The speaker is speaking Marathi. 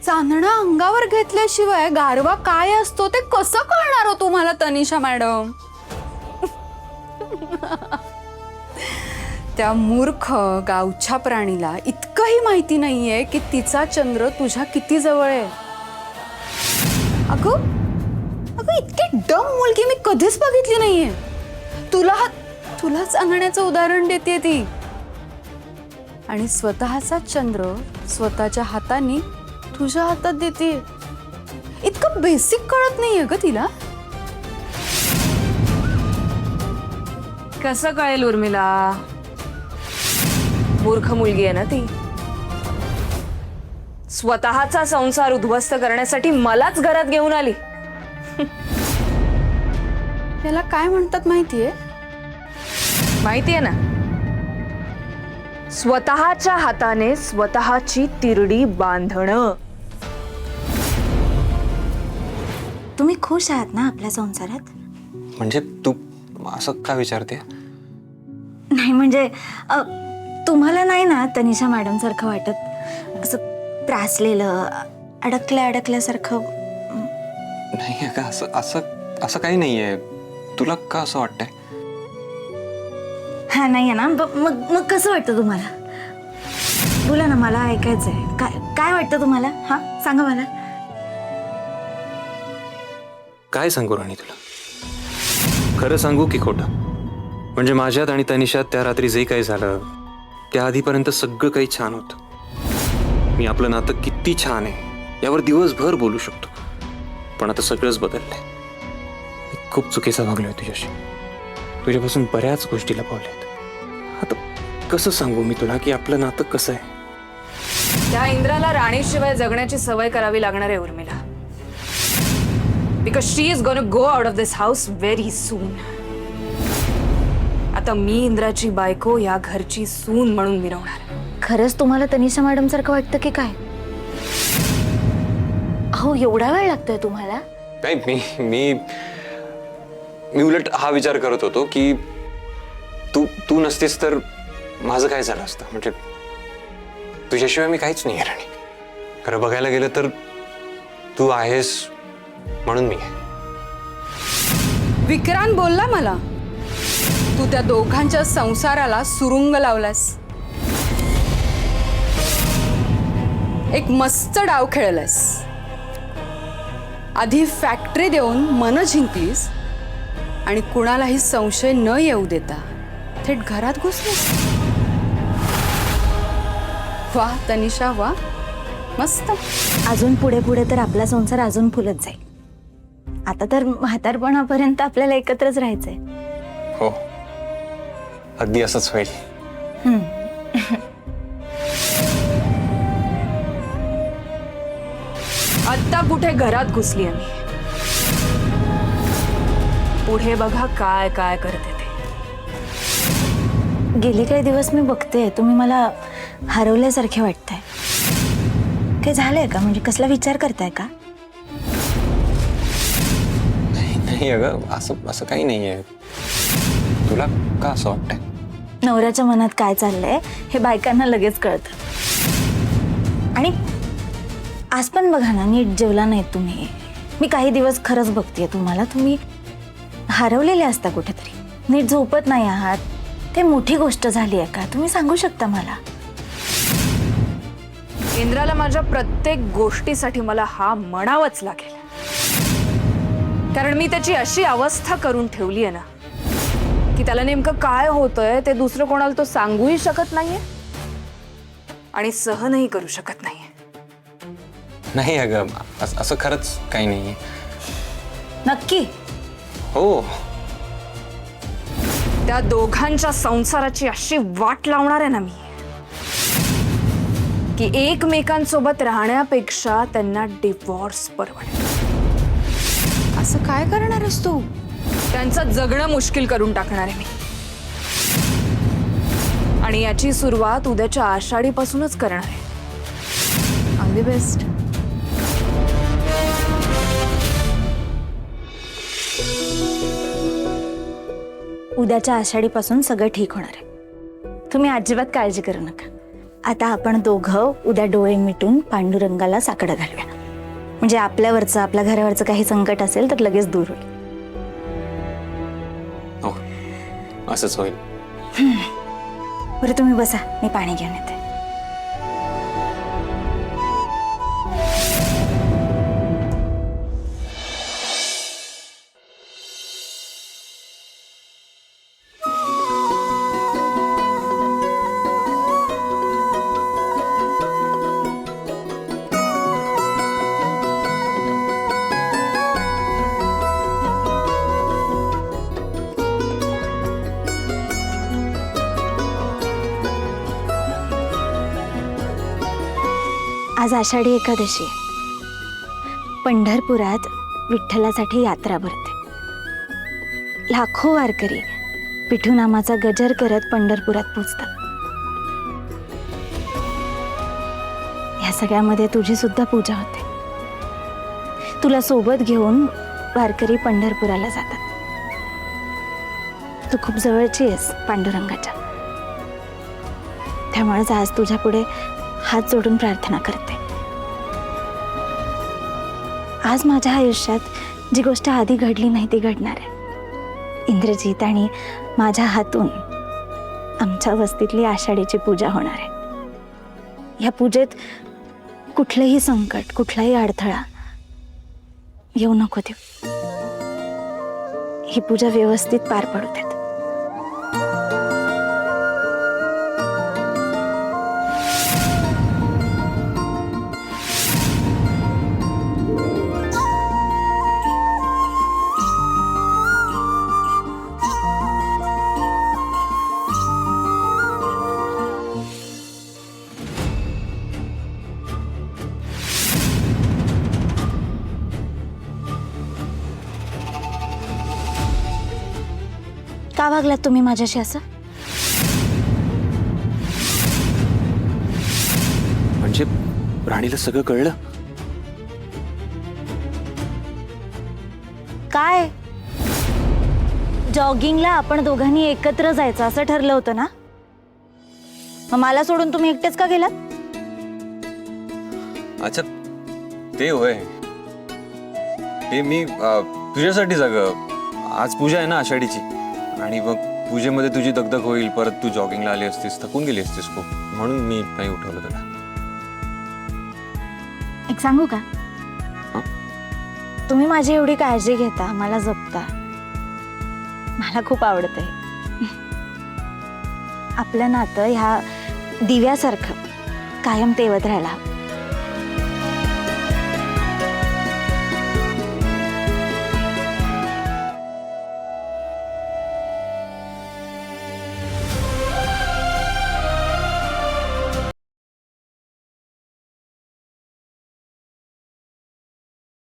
चांदणा अंगावर घेतल्याशिवाय गारवा काय असतो ते कसं कळणार हो तुम्हाला तनिषा मॅडम? त्या मूर्ख गावच्या प्राणीला इतकंही माहिती नाहीये की तिचा चंद्र तुझ्या किती जवळ आहे. अगं अगं इतकी डम मुलगी मी कधीच बघितली नाहीये. तुलाच आणण्याचं उदाहरण देते ती. आणि स्वतःचा चंद्र स्वतःच्या हाताने तुझ्या हातात देते. इतकं बेसिक कळत नाहीये ग तिला. कसं कळेल उर्मिला? मूर्ख मुलगी आहे ना ती. स्वतःचा संसार उद्ध्वस्त करण्यासाठी मलाच घरात घेऊन आली. याला काय म्हणतात माहितीये? माहितीये ना, स्वतःच्या हाताने स्वतःची तिरडी बांधणं. तुम्ही खुश आहात ना आपल्या संसारात? म्हणजे तू असं का विचारते? नाही म्हणजे तुम्हाला नाही ना तनिषा मॅडम सारखं वाटत? असं त्रासलेलं, अडकल्यासारखं? नाही का, असं असं असं काही नाहीये. तुला का असं वाटतंय? हा नाही आहे ना. मग कसं वाटतं तुम्हाला? बोला ना, मला ऐकायचंय. काय वाटतं तुम्हाला? हा सांगा मला. काय सांगू राणी तुला? खरं सांगू की खोटं? म्हणजे माझ्यात आणि तनिषात त्या रात्री जे काही झालं त्या आधीपर्यंत सगळं काही छान होतं. मी आपलं नातं किती छान आहे यावर दिवसभर बोलू शकतो. पण आता सगळंच बदललंय. मी खूप चुकीचा वागलोय तुझ्याशी. तुझ्यापासून बऱ्याच गोष्टी लपवल्यात. आता कसं सांगू मी तुला की आपलं नातं कसं आहे? त्या इंद्राला राणीशिवाय जगण्याची सवय करावी लागणार आहे Urmila. Because she is gonna go out of this house very soon. आता मी इंद्राची बायको या घरची सून म्हणून मिरवणार. खरंच तुम्हाला तनिषा मॅडम सारखं वाटतं की काय? अहो एवढा वेळ लागतोय तुम्हाला? नाही, मी उलट हा विचार करत होतो की तू नसतीस तर माझं काय झालं असतं. म्हणजे तुझ्याशिवाय मी काहीच नाही आहे राणी. खरं बघायला गेलं तर तू आहेस म्हणून मी आहे. विक्रांत बोलला मला, तू त्या दोघांच्या संसाराला सुरुंग लावलास. एक मस्त डाव खेळलास. आधी फॅक्टरी देऊन मन जिंकलीस आणि कुणालाही संशय न येऊ देता थेट घरात घुसलीस. वा तनिषा वा, मस्त. अजून पुढे तर आपला संसार अजून फुलत जाईल. आता तर म्हातारपणापर्यंत आपल्याला एकत्रच राहायचंय. हो, अगदी असंच होईल. आत्ता कुठे घरात घुसली आम्ही. पुढे बघा काय काय करते ते. गेले काही दिवस मी बघते तुम्ही मला हरवल्यासारखे वाटताय. काय झालंय का? म्हणजे कसला विचार करताय का? नाही अगं, असं काही नाहीये. तुला का असं वाटतंय? नवऱ्याच्या मनात काय चाललंय हे बायकांना लगेच कळतं. आणि आज पण बघा ना, नीट जेवला नाही तुम्ही. मी काही दिवस खरंच बघतेय तुम्हाला. तुम्ही हरवलेले असता कुठेतरी. नीट झोपत नाही आहात. ते मोठी गोष्ट झाली आहे का? तुम्ही सांगू शकता मला? इंद्राला माझ्या प्रत्येक गोष्टीसाठी मला हा म्हणावंच लागेल. कारण मी त्याची अशी अवस्था करून ठेवली आहे ना की त्याला नेमकं काय होतंय ते दुसरं कोणाला तो सांगूही शकत नाहीये आणि सहनही करू शकत नाहीये. नाही अगं, असं खरंच काही नाहीये. नक्की? हो, त्या दोघांच्या संसाराची अशी वाट लावणार आहे ना मी की एकमेकांसोबत राहण्यापेक्षा त्यांना डिवोर्स परवडेल. असं काय करणार आहेस तू? त्यांचं जगणं मुश्किल करून टाकणार आहे मी. आणि याची सुरुवात उद्याच्या आषाढीपासूनच करणार आहे. All the best. उद्याच्या आषाढीपासून सगळं ठीक होणार आहे. तुम्ही अजिबात काळजी करू नका. आता आपण दोघं उद्या डोळे मिटून पांडुरंगाला साकडं घालूया. म्हणजे आपल्यावरचं, आपल्या घरावरचं काही संकट असेल तर लगेच दूर होईल. हो, असंच होईल. बरं तुम्ही बसा, मी पाणी घेऊन येते. आज आषाढी एकादशी आहे. पंढरपुरात विठ्ठलासाठी यात्रा भरते. लाखो वारकरी विठुनामाचा गजर करत पंढरपुरात पोचतात. या सगळ्यामध्ये तुझी सुद्धा पूजा होते. तुला सोबत घेऊन वारकरी पंढरपुराला जातात. तू खूप जवळची आहेस पांडुरंगाच्या, त्यामुळेच आज तुझ्या पुढे हात जोडून प्रार्थना करते. आज माझ्या आयुष्यात जी गोष्ट आधी घडली नाही ती घडणार आहे. इंद्रजीत आणि माझ्या हातून आमच्या वस्तीतली आषाढीची पूजा होणार आहे. या पूजेत कुठलंही संकट, कुठलाही अडथळा येऊ नको देऊ. ही पूजा व्यवस्थित पार पडू देत. का वागलात तुम्ही माझ्याशी असं? म्हणजे राणीला सगळं कळलं? काय? जॉगिंगला आपण दोघांनी एकत्र जायचं असं ठरलं होतं ना? मग मला सोडून तुम्ही एकटेच का गेलात? अच्छा, ते होय. ते मी तुझ्यासाठी जागं. आज पूजा आहे ना आषाढीची, आणि मग पूजेमध्ये तुझी दगदग होईल. परत तू जॉगिंगला आली असतीस, थकून गेली असतीस खूप, म्हणून मी नाही उठवलं तुला. एक सांगू का? तुम्ही माझी एवढी काळजी घेता, मला जपता, मला खूप आवडतंय. आपलं नातं ह्या दिव्यासारखं कायम तेवत राहायला हवं.